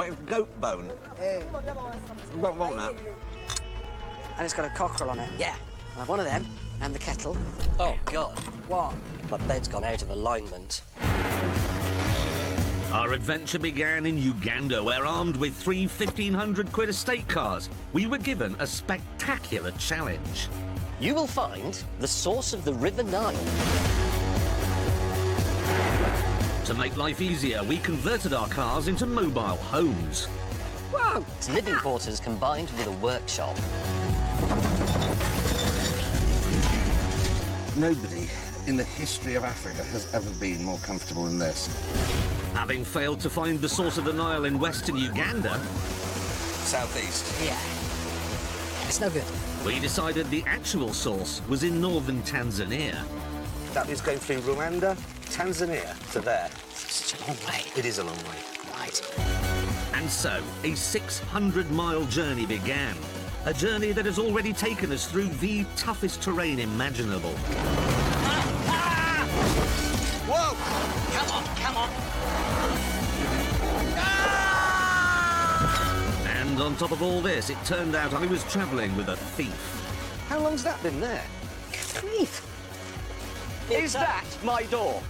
Wait, goat bone? Won't want that. And it's got a cockerel on it. Yeah. I'll have one of them and the kettle. Oh, God. What? My bed's gone out of alignment. Our adventure began in Uganda, where, armed with three 1,500 quid estate cars, we were given a spectacular challenge. You will find the source of the River Nile. To make life easier, we converted our cars into mobile homes. Whoa! It's living quarters combined with a workshop. Nobody in the history of Africa has ever been more comfortable than this. Having failed to find the source of the Nile in western Uganda, Southeast. Yeah. It's no good. we decided the actual source was in northern Tanzania. That is going through Rwanda, Tanzania to there. Such a long way. It is a long way. Right. And so, a 600-mile journey began. A journey that has already taken us through the toughest terrain imaginable. Whoa! Come on, come on. And on top of all this, it turned out I was travelling with a thief. How long's that been there? Thief. Is that my door?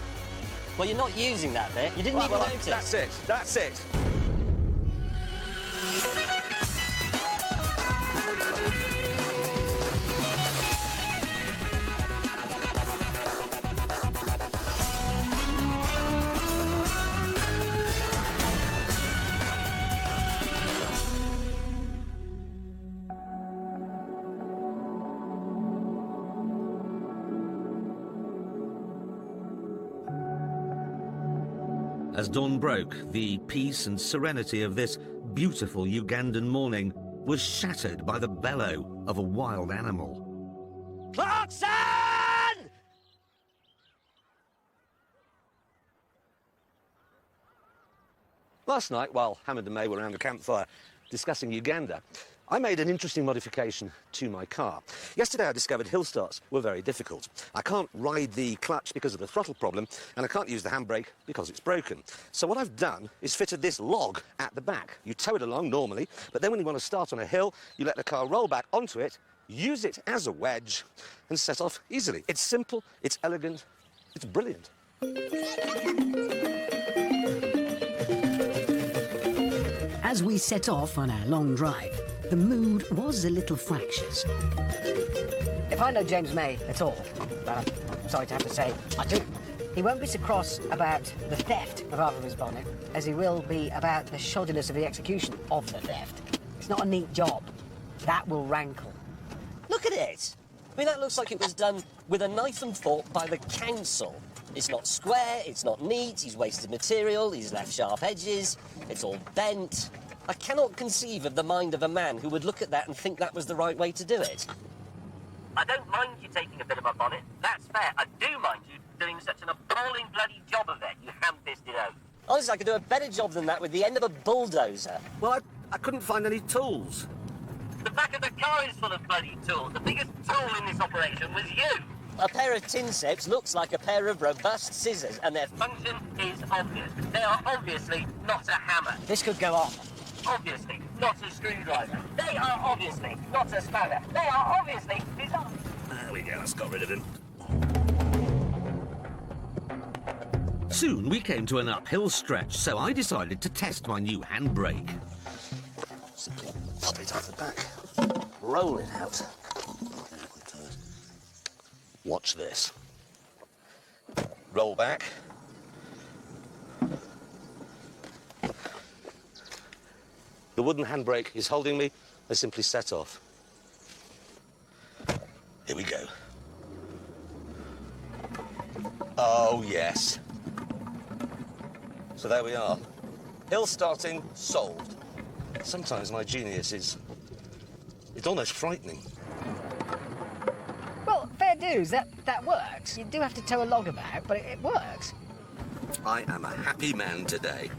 Well, you're not using that bit. You didn't even notice. That's it. That's it. As dawn broke, the peace and serenity of this beautiful Ugandan morning was shattered by the bellow of a wild animal. Clarkson! Last night, while Hammond and May were around the campfire discussing Uganda, I made an interesting modification to my car. Yesterday I discovered hill starts were very difficult. I can't ride the clutch because of the throttle problem, and I can't use the handbrake because it's broken. So what I've done is fitted this log at the back. You tow it along normally, but then when you want to start on a hill, you let the car roll back onto it, use it as a wedge, and set off easily. It's simple, it's elegant, it's brilliant. As we set off on our long drive, the mood was a little fractious. If I know James May at all, but I'm sorry to have to say, I do, he won't be so cross about the theft of half of his bonnet as he will be about the shoddiness of the execution of the theft. It's not a neat job. That will rankle. Look at it. I mean, that looks like it was done with a knife and fork by the council. It's not square, it's not neat, he's wasted material, he's left sharp edges, it's all bent. I cannot conceive of the mind of a man who would look at that and think that was the right way to do it. I don't mind you taking a bit of my bonnet. That's fair. I do mind you doing such an appalling bloody job of it, you ham-fisted oaf. Honestly, I could do a better job than that with the end of a bulldozer. Well, I couldn't find any tools. The back of the car is full of bloody tools. The biggest tool in this operation was you. A pair of tinseps looks like a pair of robust scissors, and their Function is obvious. They are obviously not a hammer. This could go on. Obviously not a screwdriver. They are obviously not a spanner. They are obviously designed. There we go, that's got rid of him. Soon we came to an uphill stretch, so I decided to test my new handbrake. Simply pop it off the back, roll it out. Watch this. Roll back. The wooden handbrake is holding me. I simply set off. Here we go. Oh, yes. So there we are. Hill starting solved. Sometimes my genius is... it's almost frightening. Well, fair dues, that works. You do have to tow a log about, but it works. I am a happy man today.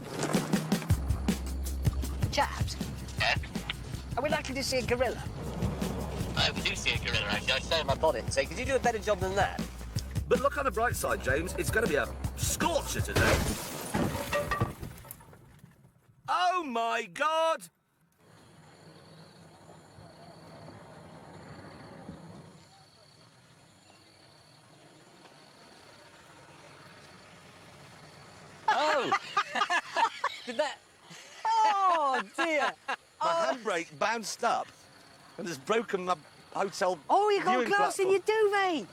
Chaps, Yeah? are we likely to see a gorilla? I hope we do see a gorilla, actually. I stay in my bonnet and say, could you do a better job than that? But look on the bright side, James. It's going to be a scorcher today. Oh, my God! Oh! Did that... Oh, dear! My handbrake bounced up and has broken my hotel Oh, you got viewing glass in platform. your duvet.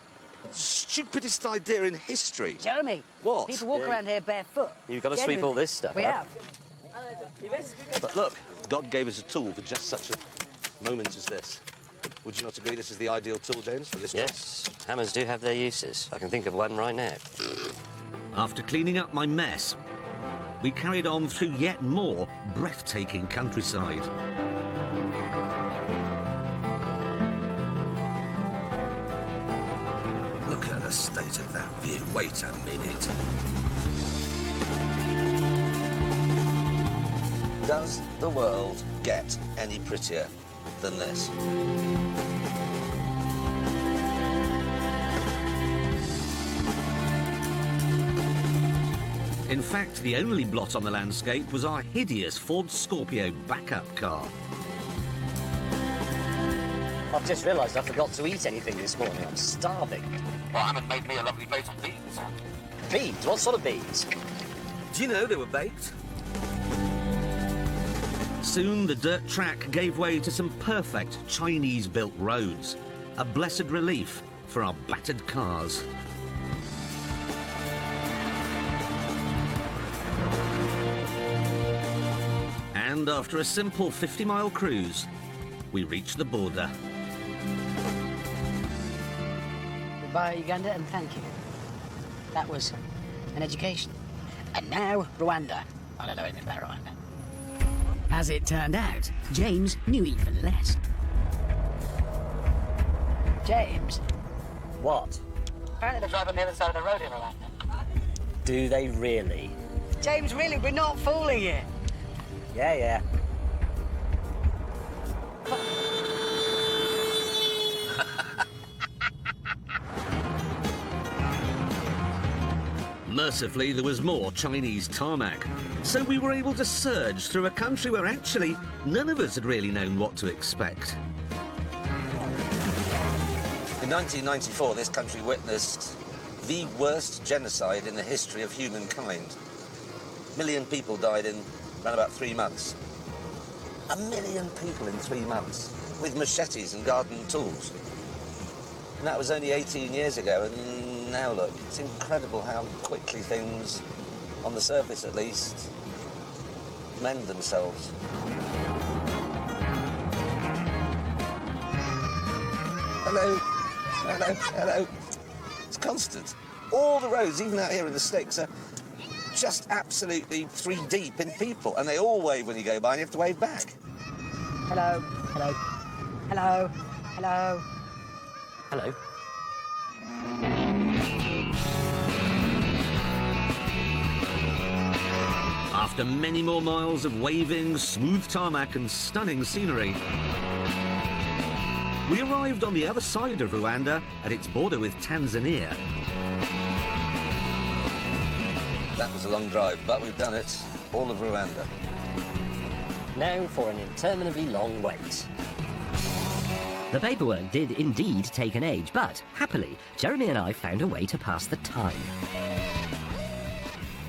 Stupidest idea in history. Jeremy. What? People walk around here barefoot. You've got to sweep all this stuff We up. have. But look, God gave us a tool for just such a moment as this. Would you not agree this is the ideal tool, James, for this job? Yes, hammers do have their uses. I can think of one right now. After cleaning up my mess, we carried on through yet more breathtaking countryside. Look at the state of that view. Wait a minute. Does the world get any prettier than this? In fact, the only blot on the landscape was our hideous Ford Scorpio backup car. I've just realised I forgot to eat anything this morning. I'm starving. Well, Hammond made me a lovely plate of beans. Beans? What sort of beans? Do you know they were baked? Soon the dirt track gave way to some perfect Chinese-built roads, a blessed relief for our battered cars. And after a simple 50-mile cruise, we reached the border. Goodbye, Uganda, and thank you. That was an education. And now, Rwanda. I don't know anything about Rwanda. As it turned out, James knew even less. James, What? apparently they drive on the other side of the road in Rwanda. Do they really? James, really, we're not fooling you. Yeah, yeah. Mercifully, there was more Chinese tarmac, so we were able to surge through a country where actually none of us had really known what to expect. In 1994, this country witnessed the worst genocide in the history of humankind. 1 million people died in around about 3 months. 1 million people in 3 months, with machetes and garden tools. And that was only 18 years ago, and now look, it's incredible how quickly things, on the surface at least, mend themselves. Hello, hello, hello. It's constant. All the roads, even out here in the sticks, are just absolutely 3 deep in people, and they all wave when you go by, and you have to wave back. Hello, hello, hello, hello. Hello. After many more miles of waving, smooth tarmac and stunning scenery, we arrived on the other side of Rwanda at its border with Tanzania. That was a long drive, but we've done it. All of Rwanda. Now for an interminably long wait. The paperwork did indeed take an age, but happily, Jeremy and I found a way to pass the time.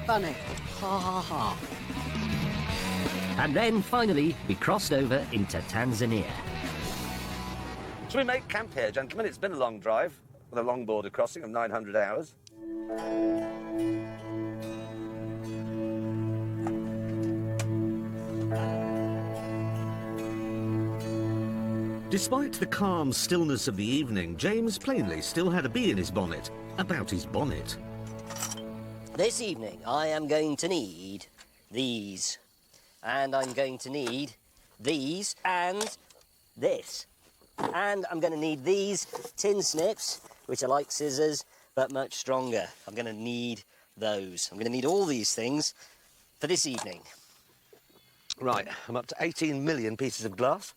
Funny. Ha ha ha. And then, finally, we crossed over into Tanzania. Should we make camp here, gentlemen? It's been a long drive, with a long border crossing of 900 hours. Despite the calm stillness of the evening, James plainly still had a bee in his bonnet about his bonnet. This evening, I am going to need these. And I'm going to need these and this. And I'm going to need these tin snips, which are like scissors, but much stronger. I'm going to need those. I'm going to need all these things for this evening. Right, I'm up to 18 million pieces of glass.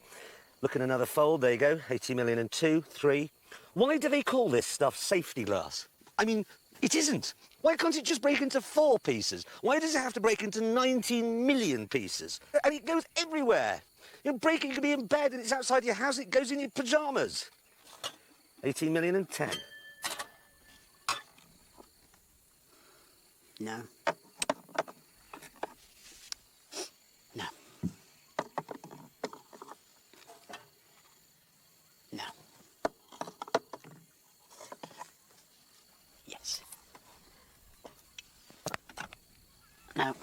Look at another fold, there you go, 80 million and 2, 3. Why do they call this stuff safety glass? I mean, it isn't. Why can't it just break into 4 pieces? Why does it have to break into 19 million pieces? And it goes everywhere. You're breaking, you could be in bed and it's outside your house, it goes in your pyjamas. 18 million and 10. No. No. No. Yes. No.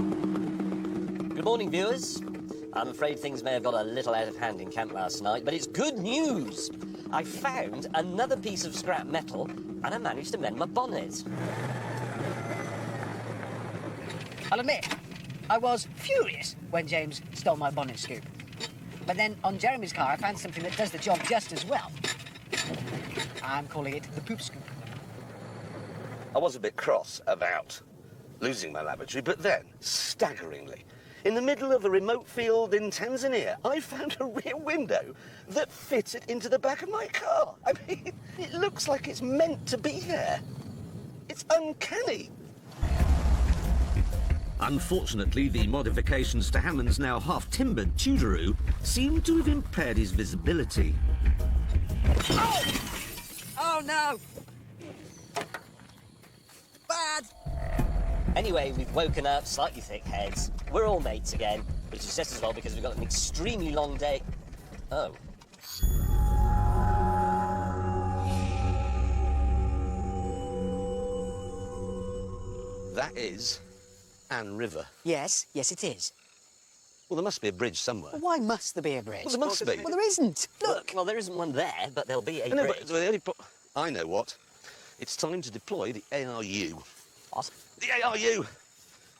Good morning, viewers. I'm afraid things may have got a little out of hand in camp last night, but it's good news. I found another piece of scrap metal and I managed to mend my bonnet. I'll admit, I was furious when James stole my bonnet scoop. But then on Jeremy's car, I found something that does the job just as well. I'm calling it the poop scoop. I was a bit cross about losing my lavatory, but then, staggeringly, in the middle of a remote field in Tanzania, I found a rear window that fitted into the back of my car. I mean, it looks like it's meant to be there. It's uncanny. Unfortunately, the modifications to Hammond's now half-timbered Tudoroo seem to have impaired his visibility. Oh! Oh, no! Bad! Anyway, we've woken up, slightly thick heads. We're all mates again, which is just as well because we've got an extremely long day. Oh. That is Anne River. Yes, yes it is. Well, there must be a bridge somewhere. Well, why must there be a bridge? Well, there must be. Well, there isn't. Look. Well, there isn't one there, but there'll be a No, bridge. but the only I know what. It's time to deploy the ARU. What? The ARU!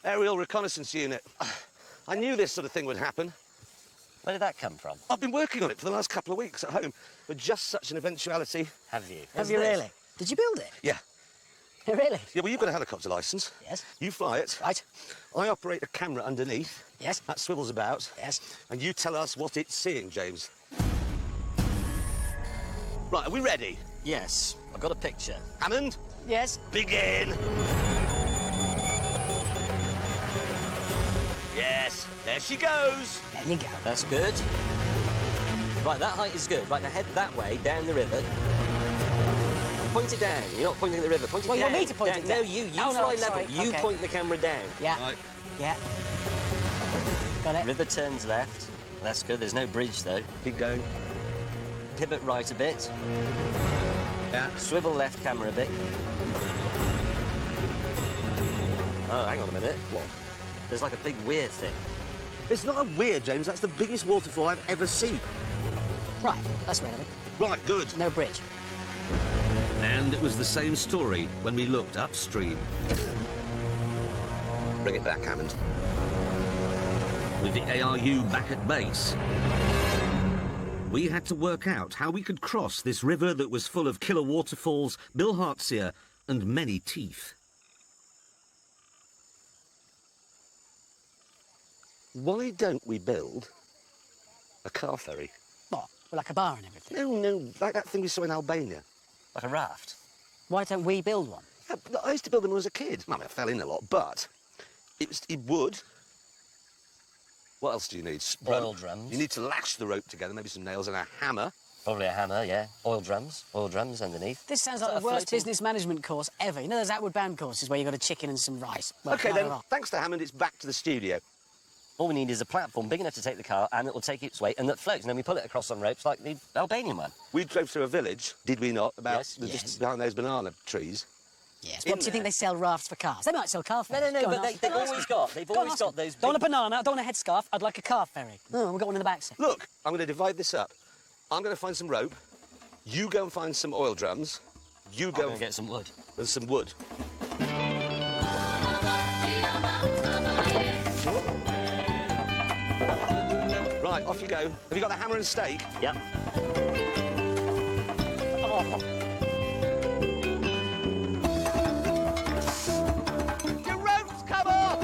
Aerial Reconnaissance Unit. I knew this sort of thing would happen. Where did that come from? I've been working on it for the last couple of weeks at home for just such an eventuality. Have you? Have you really? Did you build it? Yeah. Really? Yeah, well, you've got a helicopter licence. Yes. You fly it. Right. I operate a camera underneath. Yes. That swivels about. Yes. And you tell us what it's seeing, James. Right, are we ready? Yes. I've got a picture. Hammond, Yes. begin. Yes, there she goes. There you go. That's good. Right, that height is good. Right, now head that way, down the river. Point it down. You're not pointing at the river. Point it Well, you down. want me to point it down? No, you Oh, no, fly level. sorry. You Okay. point the camera down. Yeah. Right. Yeah. Got it. River turns left. That's good. There's no bridge, though. Keep going. Pivot right a bit. Yeah. Swivel left camera a bit. Oh, hang on a minute. What? There's like a big weird thing. It's not a weird, James. That's the biggest waterfall I've ever seen. Right. That's right. Right, good. No bridge. And it was the same story when we looked upstream. Bring it back, Hammond. With the ARU back at base, we had to work out how we could cross this river that was full of killer waterfalls, bilhartsia, and many teeth. Why don't we build a car ferry? What? Well, like a bar and everything. No, like that thing we saw in Albania. Like a raft. Why don't we build one? Yeah, I used to build them when I was a kid. I mean, I fell in a lot, but it would. What else do you need? Oil drums. You need to lash the rope together, maybe some nails and a hammer. Probably a hammer, yeah. Oil drums underneath. This sounds Is like that the a worst floating- business management course ever. You know those Outward Bound courses where you've got a chicken and some rice? Well, OK, no, then, no. thanks to Hammond, it's back to the studio. All we need is a platform big enough to take the car and that will take its weight and that floats. And then we pull it across on ropes like the Albanian one. We drove through a village, did we not, about Yes. the Yes. distance behind those banana trees. Yes. In What do you think there. they sell rafts for cars? They might sell car ferries. No, Go on, but ask they've them. always got Go on, ask those them. big... Don't want a banana, don't want a headscarf. I'd like a car ferry. Oh, we've got one in the back seat. Look, I'm going to divide this up. I'm going to find some rope. You go and find some oil drums. You I'm go going and to get some wood. and some wood. Right, off you go. Have you got the hammer and stake? Yep. Oh. Your rope's come off!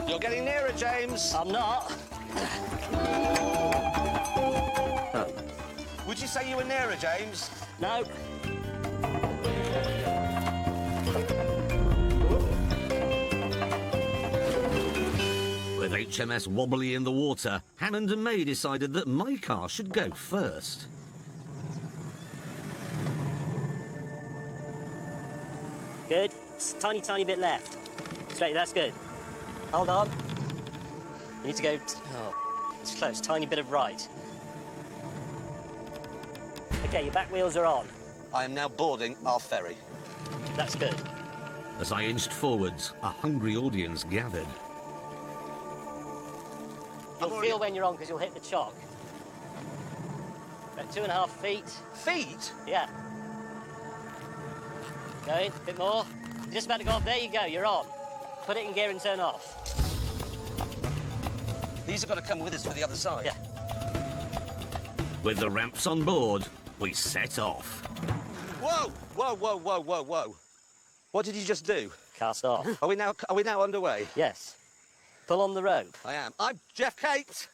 You're getting nearer, James. I'm not. Would you say you were nearer, James? No. With HMS wobbly in the water, Hammond and May decided that my car should go first. Good. It's a tiny, tiny bit left. Straight, that's good. Hold on. You need to go... Oh, it's close. Tiny bit of right. OK, your back wheels are on. I am now boarding our ferry. That's good. As I inched forwards, a hungry audience gathered. You'll feel when you're on because you'll hit the chock. About 2.5 feet. Feet? Yeah. Going, a bit more. You're just about to go off. There you go, you're on. Put it in gear and turn off. These have got to come with us for the other side. Yeah. With the ramps on board, we set off. Whoa! Whoa, whoa, whoa, whoa, whoa. What did you just do? Cast off. Are we now underway? Yes. Pull on the rope. I am. I'm Jeff Capes.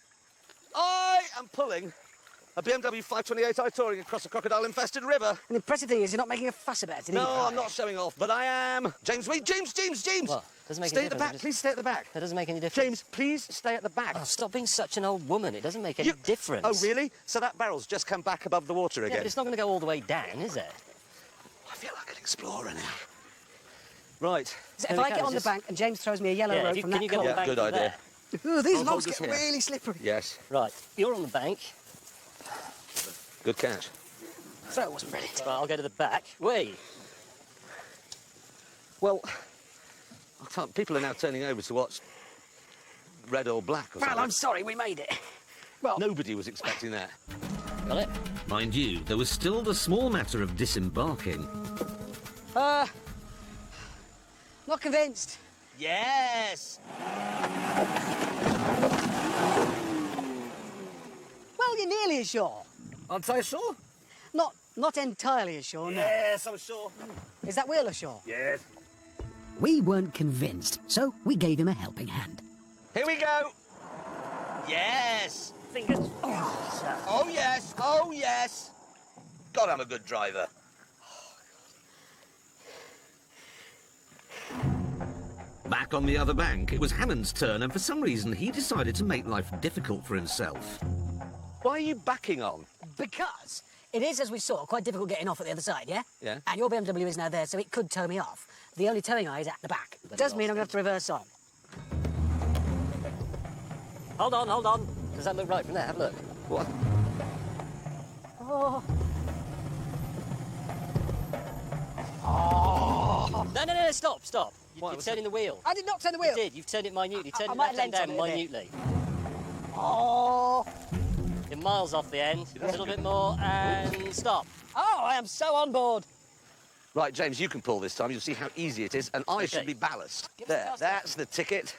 I am pulling a BMW 528i touring across a crocodile-infested river. And the impressive thing is you're not making a fuss about it No, either. I'm not showing off, but I am. James, wait, James! What? Doesn't make Stay any at the difference, back, just- please stay at the back. That doesn't make any difference. James, please stay at the back. Oh, stop being such an old woman. It doesn't make any difference. Oh, really? So that barrel's just come back above the water Yeah, again? but it's not going to go all the way down, is it? I feel like an explorer now. Right. So Here if we I go, get on just- the bank and James throws me a yellow Yeah, rope if from can that you get on corner... the bank good from idea. there? Ooh, these I'll knobs hold this get here. really slippery. Yes. Right, you're on the bank. Good catch. So it wasn't brilliant. Right, I'll go to the back. Wait. Well, people are now turning over to watch red or black or Well, something. I'm sorry, we made it. Well, Nobody was expecting that. Got it? Mind you, there was still the small matter of disembarking. not convinced. Yes! Well, you're nearly as sure. Aren't I sure? Not entirely as sure, no. Yes, I'm sure. Is that Wheeler sure? Yes. We weren't convinced, so we gave him a helping hand. Here we go. Yes. Fingers. Oh, yes. Oh, yes. God, I'm a good driver. Back on the other bank, it was Hammond's turn, and for some reason he decided to make life difficult for himself. Why are you backing on? Because it is, as we saw, quite difficult getting off at the other side, yeah? Yeah. And your BMW is now there, so it could tow me off. The only towing eye is at the back. Does mean I'm going to have to reverse on. Hold on, hold on. Does that look right from there? Have a look. What? Oh, No, stop, stop. What You're was turning the wheel. I did not turn the wheel. You did. You've turned it minutely. I Turned it might left and have down lent on it a bit. minutely. Oh, You're miles off the end. A little bit more and stop. oh, I am so on board. Right, James, you can pull this time. You'll see how easy it is, and I should be ballast. Give us There, the last that's the ticket.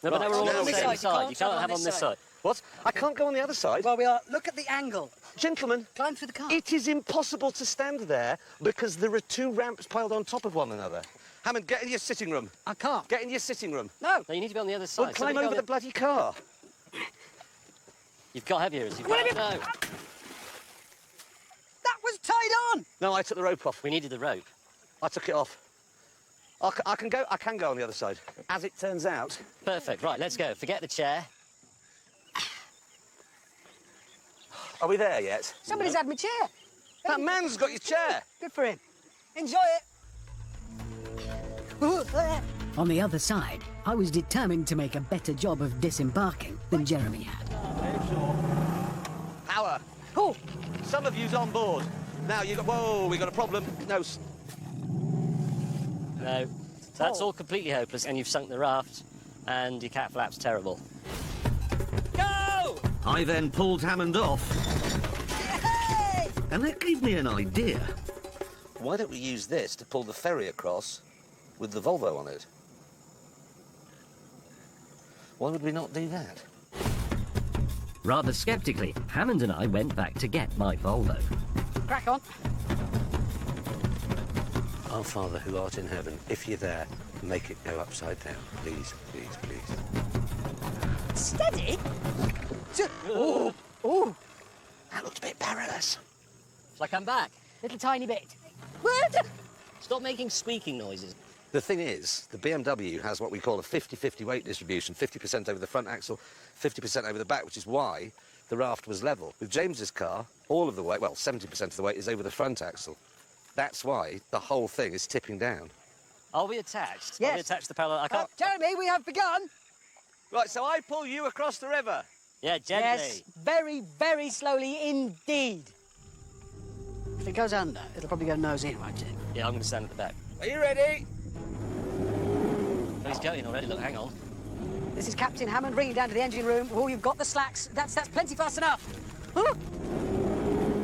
No, but Right, now we're all now on the we same go. side. You can't have on this side. What? I can't go on the other side. Well, we are. Look at the angle. Gentlemen, Climb through the car. it is impossible to stand there because there are two ramps piled on top of one another. Hammond, get in your sitting room. I can't. Get in your sitting room. No. No, you need to be on the other side. Well, climb Somebody over go the bloody car. You've got to have yours. You've What got have to know. That was tied on. No, I took the rope off. We needed the rope. I took it off. I can go on the other side. As it turns out, Perfect. Right, let's go. Forget the chair. are we there yet? Somebody's had my chair. That man's got your chair. Good for him. Enjoy it. Ooh, On the other side, I was determined to make a better job of disembarking than Jeremy had. Power. Oh, Some of you's on board. Now you got. Whoa, we got a problem. No. No. That's all completely hopeless, and you've sunk the raft, and your cat flap's terrible. Go! I then pulled Hammond off, and that gave me an idea. Why don't we use this to pull the ferry across with the Volvo on it? Why would we not do that? Rather sceptically, Hammond and I went back to get my Volvo. Crack on. Our Father who art in heaven, if you're there, make it go upside down. Please, please, please. Steady. Oh! Oh! That looked a bit perilous. Shall I come back? Little tiny bit. Stop making squeaking noises. The thing is, the BMW has what we call a 50-50 weight distribution, 50% over the front axle, 50% over the back, which is why the raft was level. With James's car, all of the weight, well, 70% of the weight is over the front axle. That's why the whole thing is tipping down. Are we attached? Yes. Are we attached to the parallel? I can't... Jeremy, we have begun. Right, so I pull you across the river. Yeah, gently. Yes, very, very slowly indeed. If it goes under, it'll probably go nose in, won't it? Yeah, I'm going to stand at the back. Are you ready? Oh, he's going already. Look, hang on. This is Captain Hammond bringing down to the engine room. Oh, you've got the slacks. That's plenty fast enough. Huh?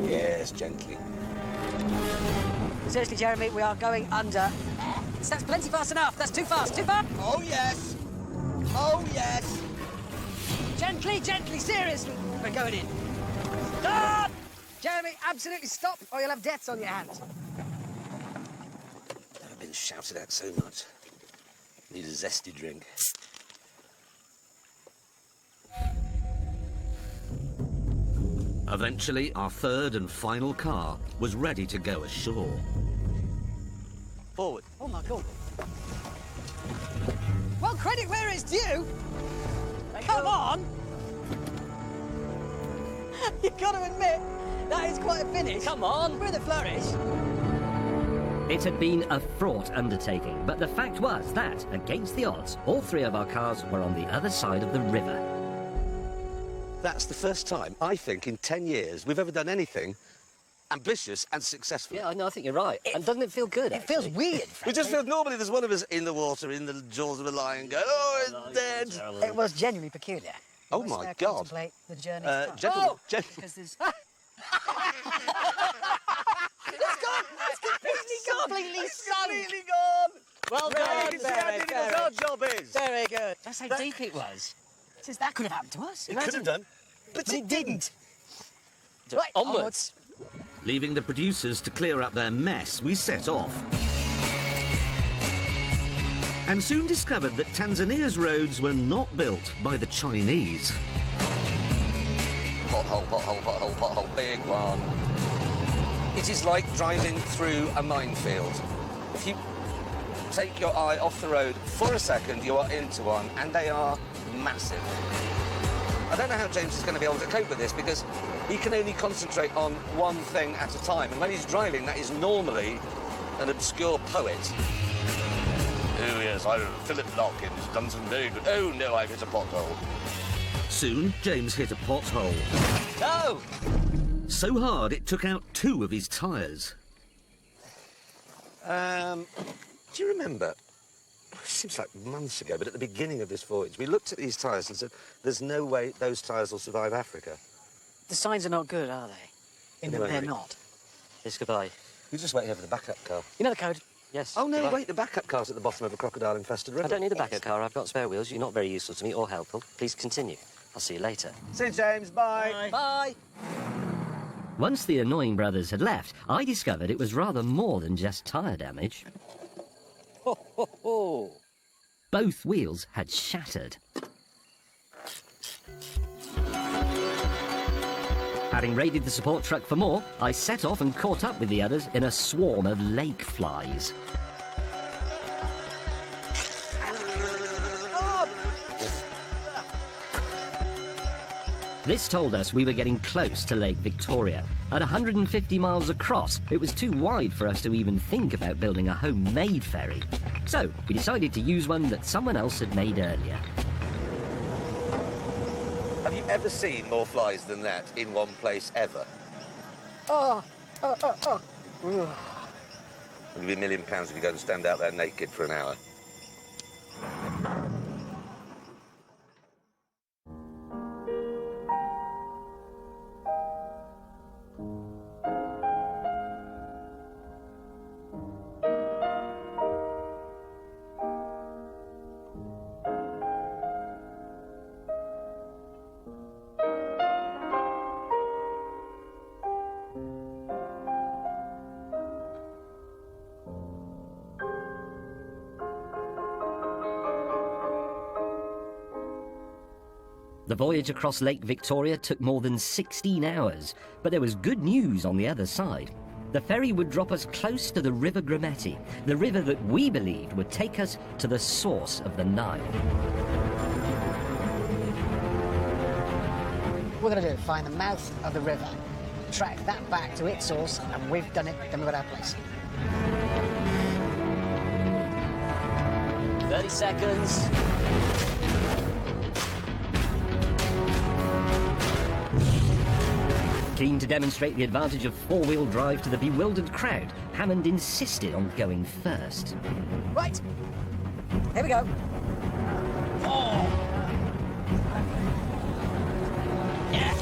Yes, gently. Seriously, Jeremy, we are going under. That's plenty fast enough. That's too fast. Too fast. Oh, yes. Oh, yes. Gently, gently, seriously. We're going in. Stop! Jeremy, absolutely stop, or you'll have deaths on your hands. Never been shouted at so much. Need a zesty drink. Eventually, our third and final car was ready to go ashore. Forward. Oh, my God. Well, credit where it's due. Come on. You've got to admit, that is quite a finish. Come on. With a flourish. It had been a fraught undertaking, but the fact was that, against the odds, all three of our cars were on the other side of the river. That's the first time, I think, in 10 years we've ever done anything ambitious and successful. Yeah, no, I think you're right. And doesn't it feel good, It feels actually? weird. We just feel normally there's one of us in the water, in the jaws of a lion, going, oh, it's dead. Terrible. It was genuinely peculiar. Oh, Must my now God. contemplate the journey to France. Gentlemen, Oh! gentlemen. Because there's... It's gone! It's completely sunk! Completely gone. Well done, You can see how very, difficult very, our job is. very good. That's how deep it was. Says that could have happened to us. It could have done, but it didn't. Right, Onwards. Leaving the producers to clear up their mess, we set off. And soon discovered that Tanzania's roads were not built by the Chinese. Pothole, pothole, pothole, pothole, big one. It is like driving through a minefield. If you take your eye off the road for a second, you are into one, and they are massive. I don't know how James is going to be able to cope with this because he can only concentrate on one thing at a time, and when he's driving, that is normally an obscure poet. Oh yes, Philip Larkin has done some very good. Oh no, I've hit a pothole. Soon, James hit a pothole. No! So hard it took out 2 of his tyres. Do you remember? It seems like months ago, but at the beginning of this voyage, we looked at these tyres and said, there's no way those tyres will survive Africa. The signs are not good, are they? In that Anyway, they're mate. not. It's goodbye. We're just waiting here for the backup car. You know the code? Yes. Oh, no, goodbye. wait, the backup car's at the bottom of a crocodile-infested river. I don't need a backup car. I've got spare wheels. You're not very useful to me or helpful. Please continue. I'll see you later. See you, James, bye. Bye. Once the annoying brothers had left, I discovered it was rather more than just tyre damage. Ho, ho, ho. Both wheels had shattered. Having raided the support truck for more, I set off and caught up with the others in a swarm of lake flies. This told us we were getting close to Lake Victoria. At 150 miles across, it was too wide for us to even think about building a homemade ferry. So, we decided to use one that someone else had made earlier. Have you ever seen more flies than that in one place, ever? Oh. It'll be £1 million if you go and stand out there naked for an hour. The voyage across Lake Victoria took more than 16 hours, but there was good news on the other side. The ferry would drop us close to the River Grumeti, the river that we believed would take us to the source of the Nile. We're going to find the mouth of the river, track that back to its source, and we've done it, then we've got our place. 30 seconds. Keen to demonstrate the advantage of four-wheel drive to the bewildered crowd, Hammond insisted on going first. Right, here we go. Oh. Yeah.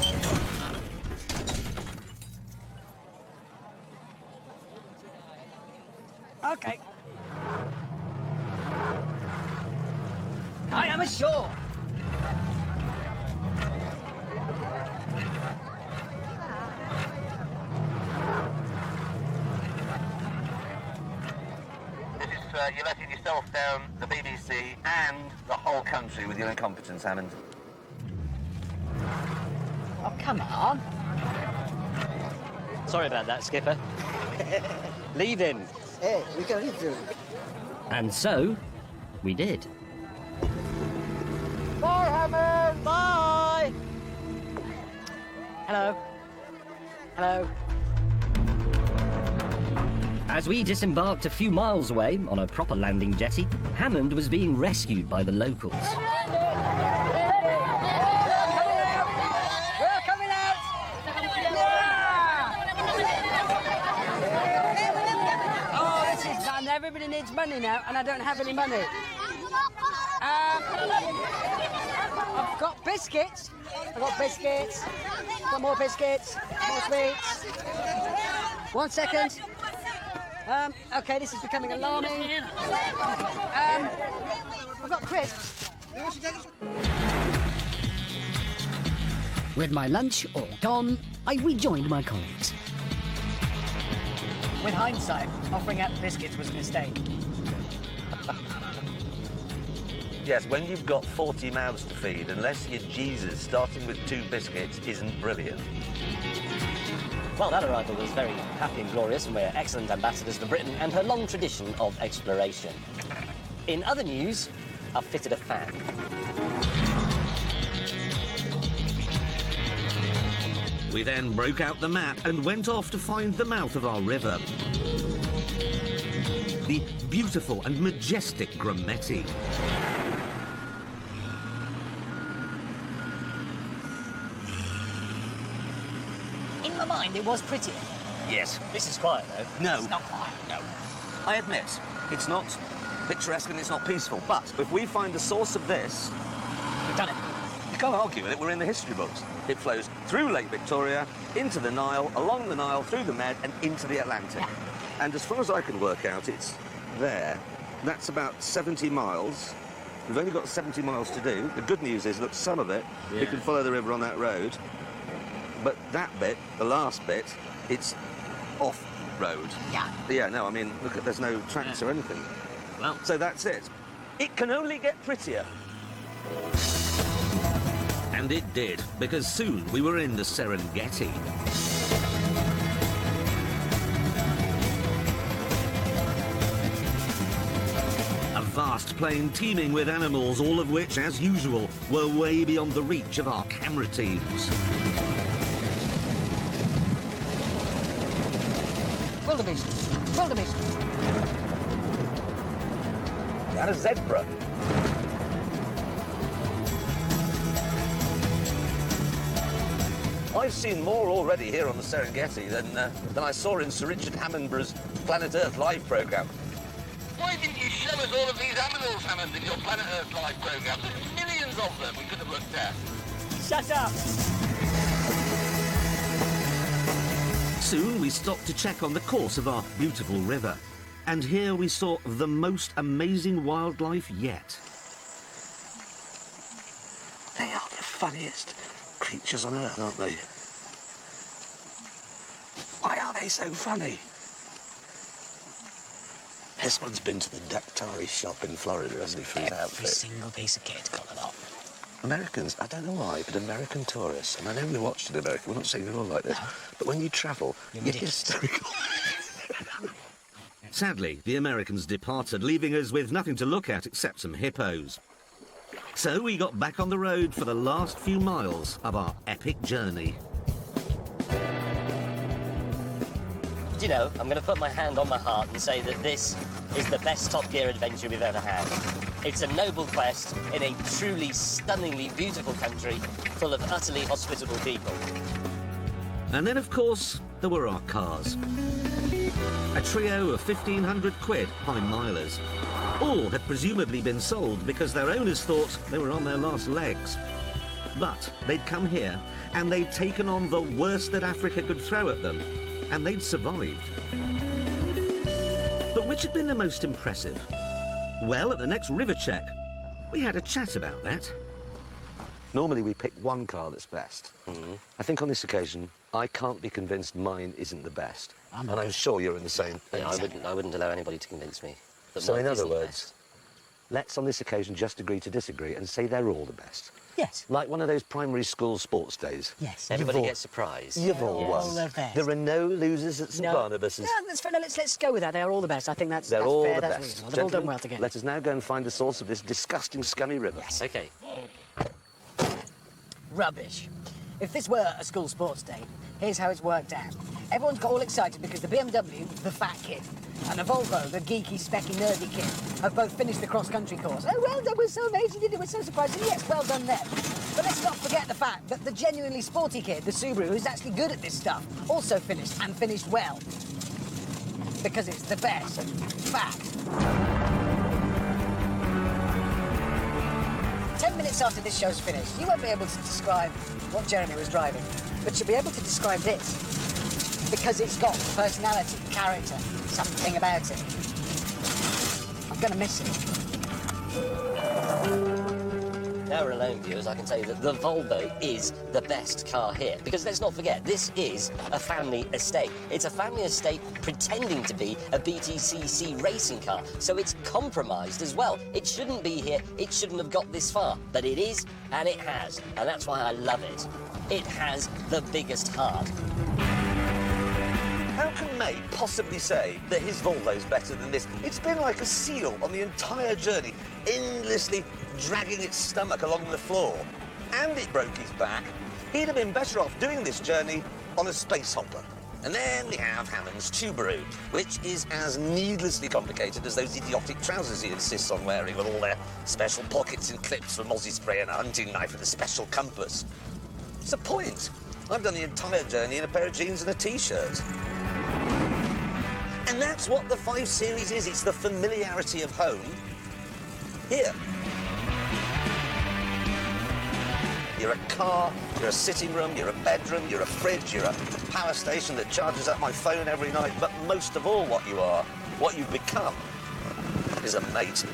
Okay. I am ashore. You're letting yourself down, the BBC, and the whole country with your incompetence, Hammond. Oh, come on. Sorry about that, Skipper. Leaving. Hey, we got it through. And so, we did. Bye, Hammond. Bye! Hello. Hello. As we disembarked a few miles away on a proper landing jetty, Hammond was being rescued by the locals. We're coming out! Oh, this is fun. Everybody needs money now, and I don't have any money. I've got biscuits. Got more biscuits. More sweets. 1 second. Okay, this is becoming alarming. I've got crisps. With my lunch all gone, I rejoined my colleagues. With hindsight, offering out the biscuits was a mistake. Yes, when you've got 40 mouths to feed, unless you're Jesus, starting with 2 biscuits isn't brilliant. Well, that arrival was very happy and glorious, and we're excellent ambassadors for Britain and her long tradition of exploration. In other news, I've fitted a fan. We then broke out the map and went off to find the mouth of our river. The beautiful and majestic Grumeti. In my mind, it was prettier. Yes. This is quiet, though. No. It's not quiet. No. I admit, it's not picturesque and it's not peaceful, but if we find the source of this, We've done it. you can't argue with it, we're in the history books. It flows through Lake Victoria, into the Nile, along the Nile, through the Med, and into the Atlantic. Yeah. And as far as I can work out, it's there. That's about 70 miles. We've only got 70 miles to do. The good news is, look, some of it, we can follow the river on that road. But that bit, the last bit, it's off-road. Yeah. Yeah, no, I mean, look, there's no tracks or anything. Well, So that's it. It can only get prettier. And it did, because soon we were in the Serengeti. A vast plain teeming with animals, all of which, as usual, were way beyond the reach of our camera teams. Wildebeest. Wildebeest. And a zebra. I've seen more already here on the Serengeti than I saw in Sir Richard Hammondborough's Planet Earth live programme. Why didn't you show us all of these animals, Hammond, in your Planet Earth live programme? There's millions of them we could have looked at. shut up! Soon we stopped to check on the course of our beautiful river. And here we saw the most amazing wildlife yet. They are the funniest creatures on Earth, aren't they? Why are they so funny? This one's been to the Daktari shop in Florida, hasn't he, for his Every outfit? single piece of kit got them all. Americans, I don't know why, but American tourists, and I know we watched in America, we're not saying they're all like this, but when you travel, you're hysterical. Sadly, the Americans departed, leaving us with nothing to look at except some hippos. So we got back on the road for the last few miles of our epic journey. Do you know, I'm going to put my hand on my heart and say that this is the best Top Gear adventure we've ever had. It's a noble quest in a truly stunningly beautiful country full of utterly hospitable people. And then, of course, there were our cars. A trio of 1,500 quid by milers. All had presumably been sold because their owners thought they were on their last legs. But they'd come here and they'd taken on the worst that Africa could throw at them, and they'd survived. But which had been the most impressive? Well, at the next river check, we had a chat about that. Normally we pick one car that's best. I think on this occasion, I can't be convinced mine isn't the best. And I'm sure you're in the same... Yeah, I wouldn't allow anybody to convince me. that So mine in other isn't the words, best. let's on this occasion just agree to disagree and say they're all the best. Yes. Like one of those primary school sports days. Yes. Everybody all- gets surprised. You've all They're won. all the best. There are no losers at St Barnabas's. No, that's fair. No, let's go with that. They are all the best. I think that's They're all fair. the That's best. reasonable. They've all done Gentlemen, well together. let us now go and find the source of this disgusting, scummy river. Yes. Okay. Rubbish. If this were a school sports day, here's how it's worked out. Everyone's got all excited because the BMW, the fat kid, and the Volvo, the geeky, specky, nerdy kid, have both finished the cross-country course. Oh, well done, we're so amazing, you did it, we're so surprised. And yes, well done them. But let's not forget the fact that the genuinely sporty kid, the Subaru, who's actually good at this stuff, also finished, and finished well. Because it's the best. Fact. 10 minutes after this show's finished, you won't be able to describe what Jeremy was driving, but you'll be able to describe this. Because it's got personality, character, something about it. I'm gonna miss it. Now we're alone, viewers, I can tell you that the Volvo is the best car here. Because let's not forget, this is a family estate. It's a family estate pretending to be a BTCC racing car. So it's compromised as well. It shouldn't be here. It shouldn't have got this far. But it is, and it has. And that's why I love it. It has the biggest heart. How can May possibly say that his Volvo's better than this? It's been like a seal on the entire journey, endlessly dragging its stomach along the floor. And it broke his back. He'd have been better off doing this journey on a space hopper. And then we have Hammond's Subaru, which is as needlessly complicated as those idiotic trousers he insists on wearing with all their special pockets and clips for mozzie spray and a hunting knife and a special compass. What's the point? I've done the entire journey in a pair of jeans and a T-shirt. And that's what the 5 Series is. It's the familiarity of home here. You're a car, you're a sitting room, you're a bedroom, you're a fridge, you're a power station that charges up my phone every night. But most of all, what you are, what you've become, is a mate.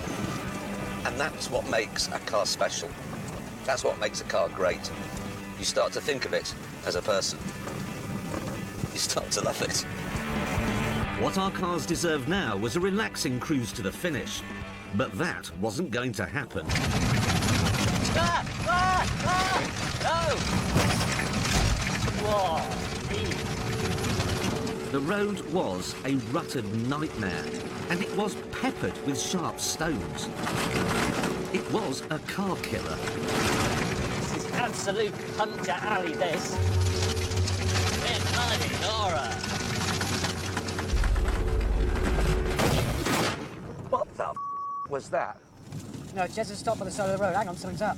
And that's what makes a car special. That's what makes a car great. You start to think of it as a person. You start to love it. What our cars deserved now was a relaxing cruise to the finish. But that wasn't going to happen. No! Whoa! The road was a rutted nightmare, and it was peppered with sharp stones. It was a car killer. This is absolute Hunter Alley, this. It's bloody Nora. What the was that? No, Jez has stopped by the side of the road. Hang on, something's up.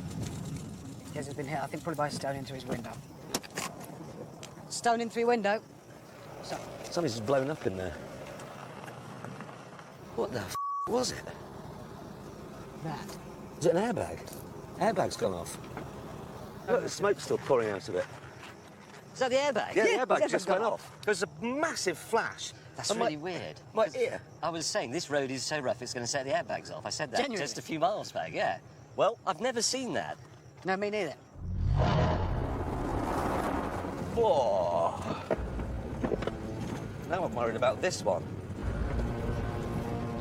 Jez has been hit, I think, probably by a stone in through his window. Stone in through your window. So, Something's just blown up in there. What the was it? that. Is it an airbag? Airbag's gone off. Look, the smoke's still pouring out of it. Is that the airbag? Yeah, Yeah, the airbag the just airbag's went gone off. There's a massive flash. That's And really weird. My ear. I was saying, this road is so rough, it's going to set the airbags off. I said that Genuinely? just a few miles back, yeah. Well, I've never seen that. No, me neither. Whoa. Now I'm worried about this one.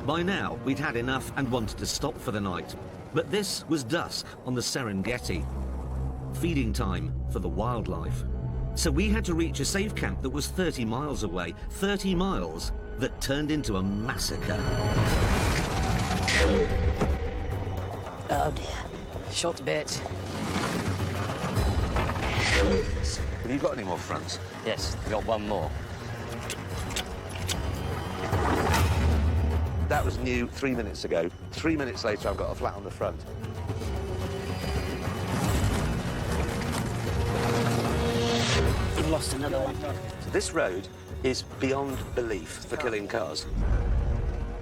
By now, we'd had enough and wanted to stop for the night. But this was dusk on the Serengeti. feeding time for the wildlife. So we had to reach a safe camp that was 30 miles away. 30 miles that turned into a massacre. Oh dear. Shot to bits. Have you got any more fronts? Yes, we've got one more. That was new 3 minutes ago. 3 minutes later, I've got a flat on the front. You've lost another one. So this road is beyond belief for killing cars.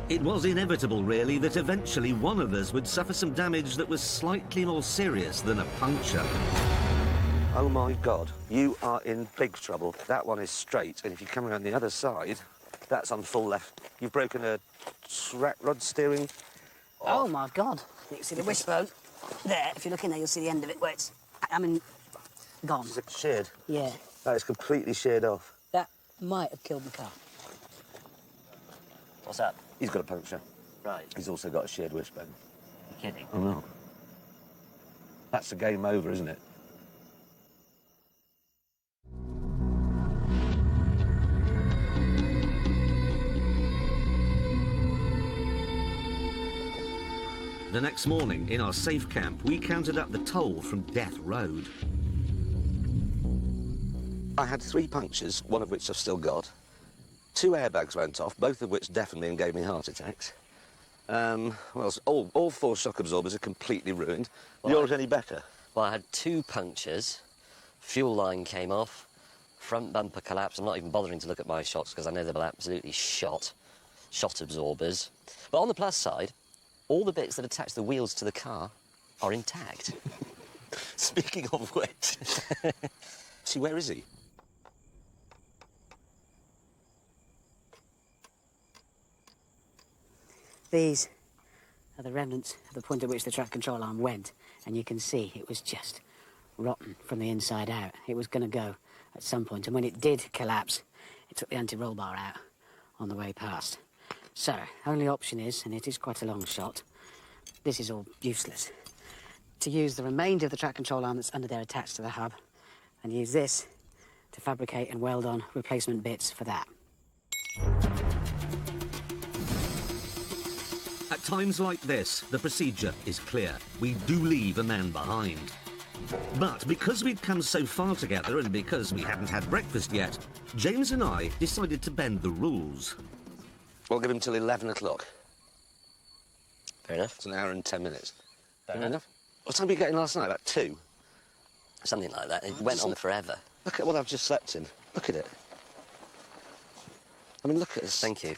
It was inevitable, really, that eventually one of us would suffer some damage that was slightly more serious than a puncture. Oh my God, you are in big trouble. That one is straight, and if you come around the other side, that's on full left. You've broken a track rod steering. Oh my God. You can see the wishbone there. If you look in there, you'll see the end of it where it's, gone. Is it sheared? Yeah. That is completely sheared off. That might have killed the car. What's that? He's got a puncture. Right. He's also got a sheared wishbone. You're kidding. Oh no. That's a game over, isn't it? The next morning, in our safe camp, we counted up the toll from Death Road. I had 3 punctures, one of which I've still got. 2 airbags went off, both of which deafened me and gave me heart attacks. Well, all 4 shock absorbers are completely ruined. Yours any better? Well, I had 2 punctures, fuel line came off, front bumper collapsed. I'm not even bothering to look at my shocks because I know they were absolutely shot absorbers. But on the plus side, all the bits that attach the wheels to the car are intact. Speaking of which... See, where is he? These are the remnants of the point at which the track control arm went, and you can see it was just rotten from the inside out. It was going to go at some point, and when it did collapse, it took the anti-roll bar out on the way past. So, only option is, and it is quite a long shot, this is all useless, to use the remainder of the track control arm that's under there attached to the hub, and use this to fabricate and weld on replacement bits for that. At times like this, the procedure is clear. We do leave a man behind. But because we'd come so far together and because we hadn't had breakfast yet, James and I decided to bend the rules. We'll give him till 11 o'clock. Fair enough. It's an hour and 10 minutes. Fair enough. What time were you getting last night? About 2? Something like that. It went on forever. Look at what I've just slept in. Look at it. I mean, look at this. Thank you.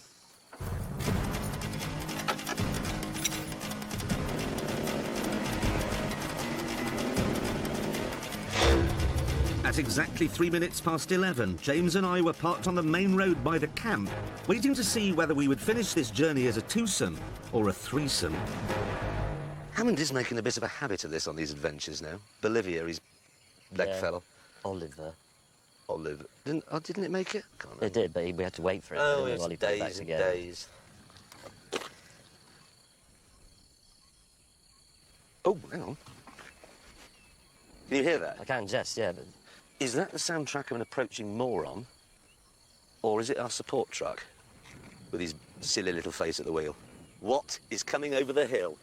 At exactly 3 minutes past 11, James and I were parked on the main road by the camp, waiting to see whether we would finish this journey as a twosome or a threesome. Hammond is making a bit of a habit of this on these adventures now. Bolivia, his leg fell off. Oliver. Didn't it make it? Can't remember. It did, but we had to wait for it. Oh, didn't we, it's while he put it back days and together. days. Oh, hang on. Can you hear that? I can just, yeah, but Is that the soundtrack of an approaching moron? Or is it our support truck with his silly little face at the wheel? What is coming over the hill?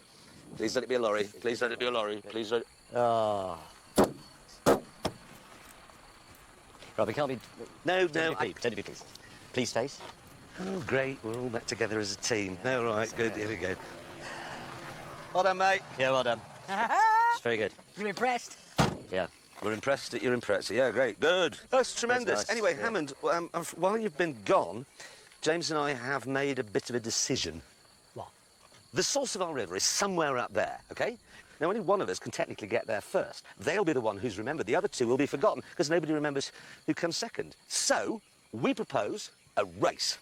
Please let it be a lorry. Please let it be a lorry. Please let it... oh. Right, we can't be. No, Don't be please. Please face. Oh, great. We're all back together as a team. No, right, good. Here we go. Well done, mate. Yeah, well done. It's very good. You impressed? Yeah. We're impressed that you're impressed. Yeah, great. Good. That's tremendous. nice, Anyway, yeah. Hammond, while you've been gone, James and I have made a bit of a decision. What? The source of our river is somewhere up there, OK? Now, only one of us can technically get there first. They'll be the one who's remembered. The other 2 will be forgotten because nobody remembers who comes second. So, we propose a race.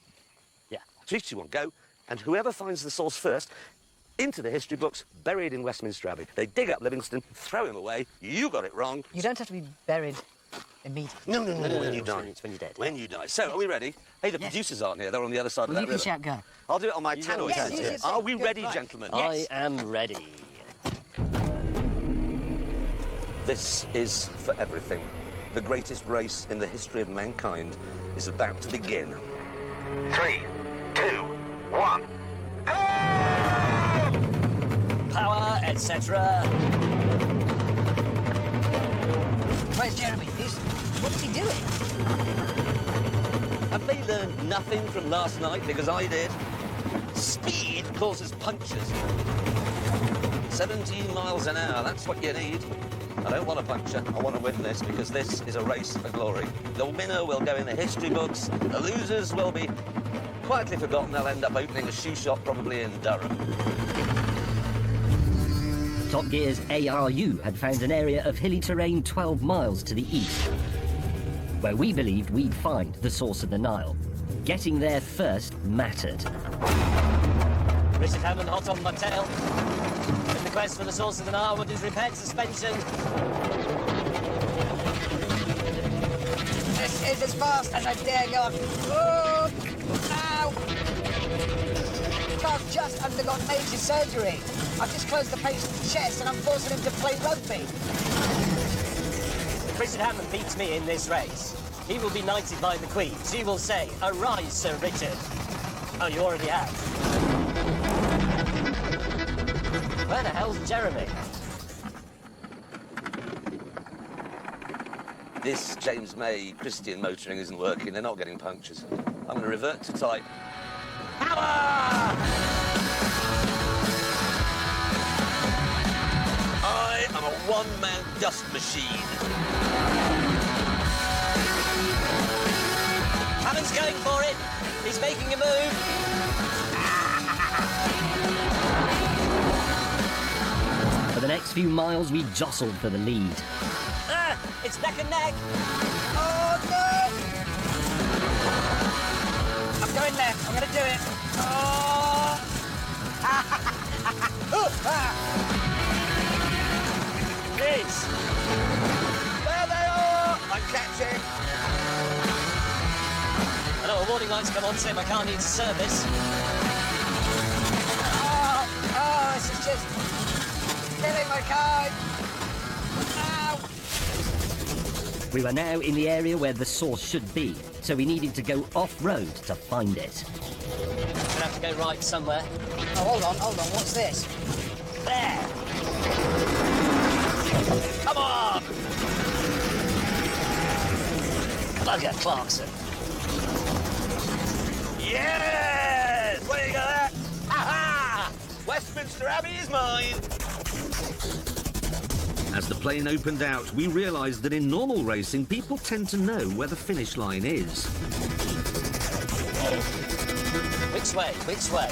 Yeah. 3, 2, 1, go. And whoever finds the source first, into the history books, buried in Westminster Abbey. They dig up Livingston, throw him away. You got it wrong. You don't have to be buried immediately. No, when you die. It's when you're dead. When you die. So, are we ready? Hey, the producers aren't here. They're on the other side of that You can river. shout go. I'll do it on my tannoy Yes, sound. yes, yes, Are yes. we Good, ready, right. gentlemen? I am ready. This is for everything. The greatest race in the history of mankind is about to begin. 3, 2, 1. Power, etc. Where's Jeremy? What's he doing? Have they learned nothing from last night? Because I did. Speed causes punctures. 17 miles an hour, that's what you need. I don't want a puncture. I want to win this because this is a race for glory. The winner will go in the history books. The losers will be quietly forgotten. They'll end up opening a shoe shop probably in Durham. Top Gear's ARU had found an area of hilly terrain 12 miles to the east, where we believed we'd find the source of the Nile. Getting there first mattered. Richard Hammond hot on my tail. In the quest for the source of the Nile, would his repaired suspension. This is as fast as I dare go. Oh, ow! Car's just undergone major surgery. I've just closed the patient's chest and I'm forcing him to play rugby. If Richard Hammond beats me in this race, he will be knighted by the Queen. She will say, "Arise, Sir Richard." Oh, you already have. Where the hell's Jeremy? This James May Christian motoring isn't working. They're not getting punctures. I'm going to revert to type. Power! I am a one-man dust machine. Hammond's going for it. He's making a move. For the next few miles, we jostled for the lead. It's neck and neck. Oh, no! I'm going left. I'm going to do it. Oh! Please. There they are! I'm catching. I know a warning light's come on saying my car needs service. Oh, this is just killing my car. Ow! We were now in the area where the source should be, so we needed to go off-road to find it. Gonna have to go right somewhere. Oh, hold on. What's this? There. Come on! Bugger Clarkson. Yes! Where you got that? Ha-ha! Westminster Abbey is mine! As the plane opened out, we realised that in normal racing, people tend to know where the finish line is. Which way? Which way?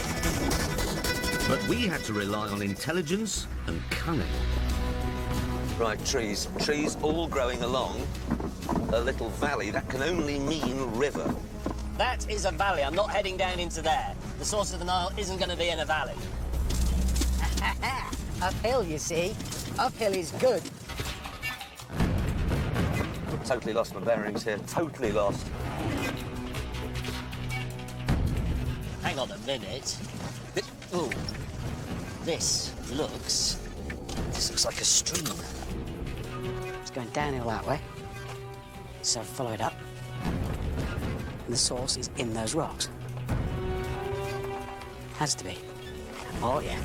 But we had to rely on intelligence and cunning. Right, trees. Trees all growing along a little valley. That can only mean river. That is a valley. I'm not heading down into there. The source of the Nile isn't going to be in a valley. Uphill, you see. Uphill is good. Totally lost my bearings here. Totally lost. Hang on a minute. Ooh. This looks like a stream. It's going downhill that way. So follow it up. And the source is in those rocks. Has to be. Oh, yeah.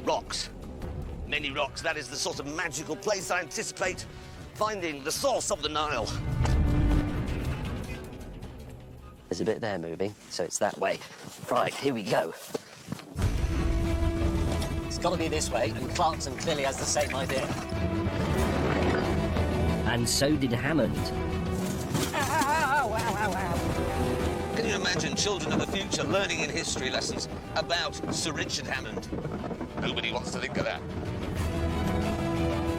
Rocks. Many rocks. That is the sort of magical place I anticipate finding the source of the Nile. There's a bit there moving, so it's that way. Right, here we go. It's got to be this way, and Clarkson clearly has the same idea. And so did Hammond. Ow, ow, ow, ow. Can you imagine children of the future learning in history lessons about Sir Richard Hammond? Nobody wants to think of that.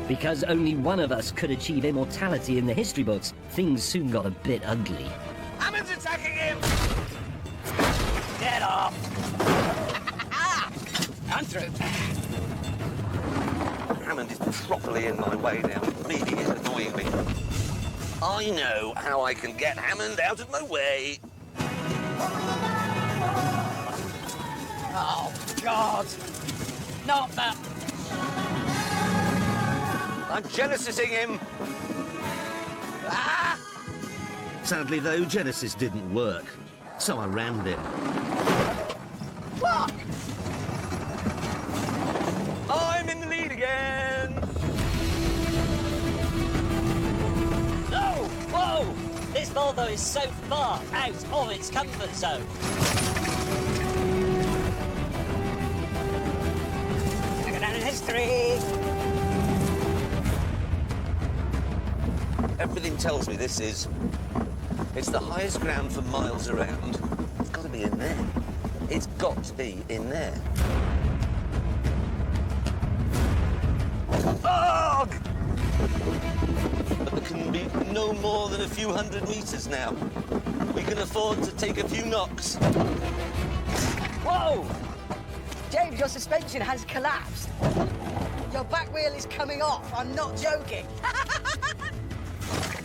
Because only one of us could achieve immortality in the history books, things soon got a bit ugly. Hammond's attacking him! Get off! I'm through. Hammond is properly in my way now. It really is annoying me. I know how I can get Hammond out of my way. Oh, God. Not that. I'm Genesising him. Ah! Sadly, though, Genesis didn't work, so I rammed him. What? I'm in the lead again. No! Whoa! This Volvo is so far out of its comfort zone. I go down in history. Everything tells me this is... It's the highest ground for miles around. It's got to be in there. It's got to be in there. Ugh! But there can be no more than a few hundred metres now. We can afford to take a few knocks. Whoa! James, your suspension has collapsed. Your back wheel is coming off. I'm not joking.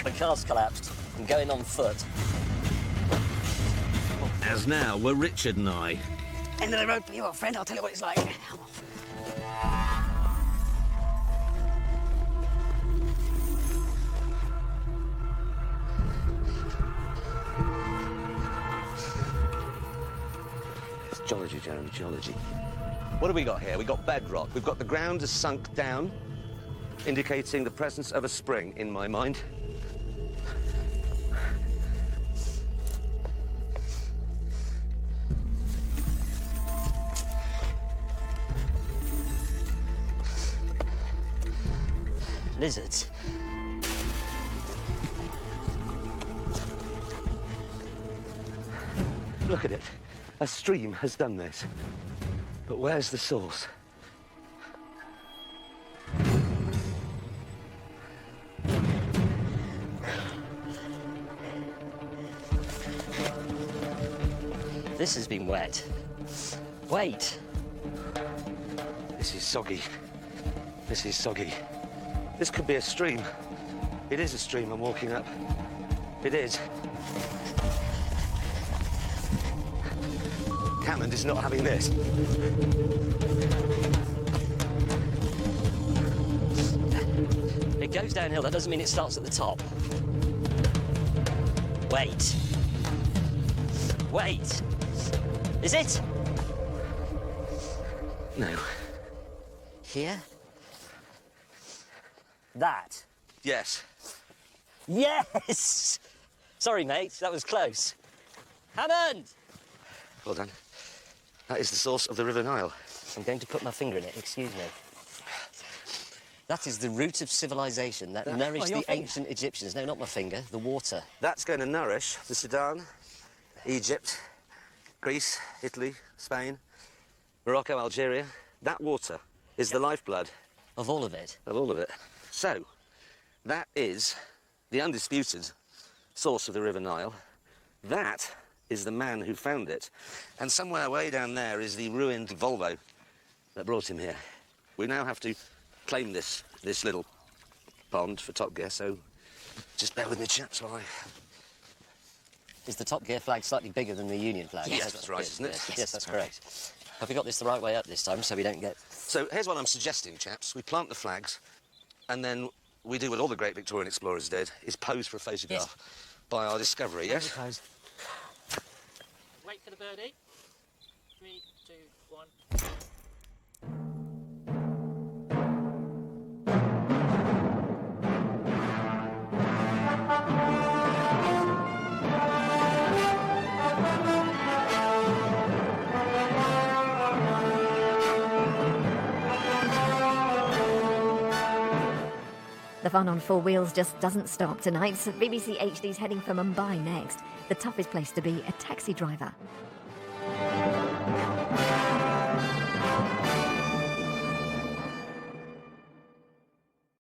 The car's collapsed. I'm going on foot. As now were Richard and I. End of the road for you, old friend. I'll tell you what it's like. It's geology, Jeremy, geology. What have we got here? We've got bedrock. We've got the ground has sunk down, indicating the presence of a spring, in my mind. Lizards. Look at it. A stream has done this. But where's the source? This has been wet. Wait. This is soggy. This is soggy. This could be a stream. It is a stream I'm walking up. It is. Hammond is not having this. It goes downhill. That doesn't mean it starts at the top. Wait. Wait. Is it? No. Here? That? Yes. Yes! Sorry, mate. That was close. Hammond! Well done. That is the source of the River Nile. I'm going to put my finger in it. Excuse me. That is the root of civilization that nourished the ancient Egyptians. No, not my finger. The water. That's going to nourish the Sudan, Egypt, Greece, Italy, Spain, Morocco, Algeria. That water is the lifeblood. Of all of it? Of all of it. So, that is the undisputed source of the River Nile. That is the man who found it. And somewhere way down there is the ruined Volvo that brought him here. We now have to claim this little pond for Top Gear, so just bear with me, chaps, while I... Is the Top Gear flag slightly bigger than the Union flag? Yes, that's right, isn't it? Yes, that's correct. Have we got this the right way up this time so we don't get... So here's what I'm suggesting, chaps. We plant the flags, and then we do what all the great Victorian explorers did, is pose for a photograph by our discovery, yes? Pose. Wait for the birdie. 3, 2, 1. The fun on Four Wheels just doesn't stop tonight. BBC HD's heading for Mumbai next. The toughest place to be a taxi driver.